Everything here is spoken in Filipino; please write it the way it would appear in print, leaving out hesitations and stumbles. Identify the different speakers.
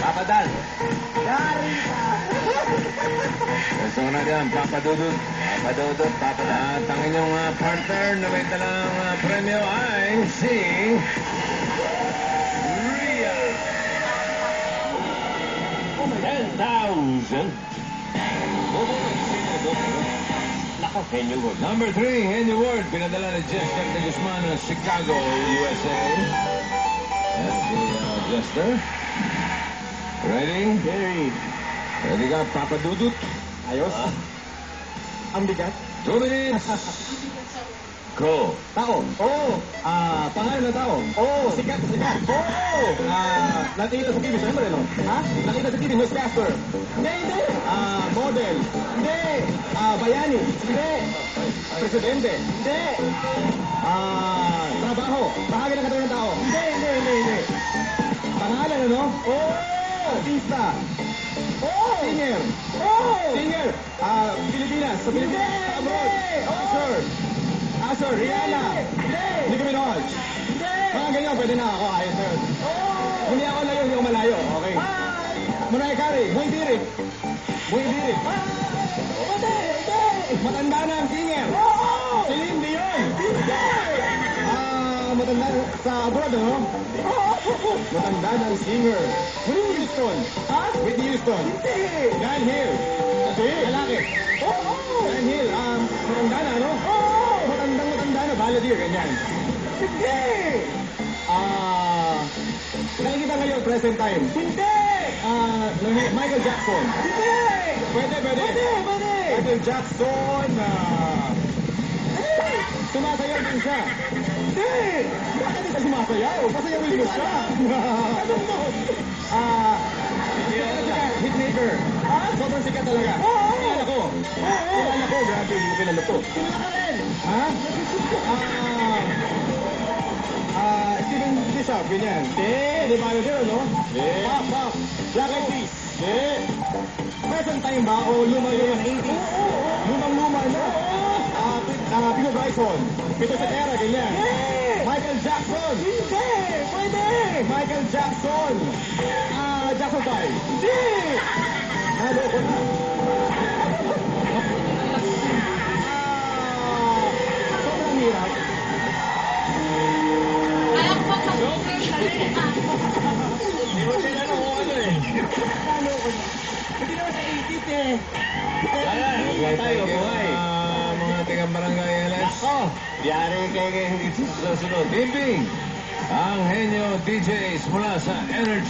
Speaker 1: Papadan.
Speaker 2: Yari ka.
Speaker 3: Gusto ko na dyan, Papadudut.
Speaker 1: Papadudot, papadan.
Speaker 3: At ang inyong partner na may dalang premyo ay si Rhea.
Speaker 1: 10,000. Nako, Henyo Ward.
Speaker 3: Number 3, Henry Ward. Pinadala ni Jester de Guzman ng Chicago, USA. Yan si Jester. Ready?
Speaker 2: Yari.
Speaker 3: Ready ka, Papadudut?
Speaker 2: Ayos. Ang bigat.
Speaker 3: 2 minutes. Go.
Speaker 2: Tao. Oo. Pangalan ng tao. Oo. Sikat. Oo. Nakita sa TV, siyempre, no? Ha? Nakita sa TV, newscaster. Hindi. Model. Hindi. Bayani. Hindi. Presidente. Hindi. Trabaho. Bahagi ng katawan ng tao. Hindi. Pangalan, ano? Oo. Artista. Oo. Singer. Oo. Singer. Pilipinas. Sa Pilipinas. Abroad. Actor. Sir, Rihanna. Nicki Minaj. Mga ganyan, pwede na ako. Ayos, sir. Hindi ako layo, hindi ako malayo. Okay. Mariah Carey. Muy Birik. Matanda na ang singer. Celine Dion. Matanda sa abroad, ano? Matanda na ang singer. Whitney Houston. John Hill. Lalaki. John Hill. Matanda na, ano? Matanda na. Balladeer, ganyan. Hindi! Nakikita ngayon, present time. Hindi! Michael Jackson. Hindi! Pwede. Michael Jackson. Sumasayaw din siya. Hindi! Bakit hindi ka sumasayaw? Pasayawin mo siya. Anong mo? Hitmaker. Sobrang sikat talaga. Kilala ko. Grabe, hindi ko kilala to. Kilala ka rin. Ha? Steven Bishop, ganyan. Di ba yun, no? Pop. Black Eyed Peas. Present time ba? O lumang-lumang 80s? Lumang-luma, no? Pino Bryson. Pito sa Terra, ganyan. Michael Jackson. Hindi. Pwede. Michael Jackson. Jackson 5. Hindi. Naloko na. Sobrang hirap.
Speaker 1: Hindi mo sila na kung ano eh.
Speaker 2: Naloko na. Hindi naman sa 80s eh.
Speaker 1: Ayan, tayo, buhay.
Speaker 3: Mga tigang barangay LS.
Speaker 1: Nako, yari kayo hindi sa susunod.
Speaker 3: Timping. Ang Henyo DJs mula sa Energy.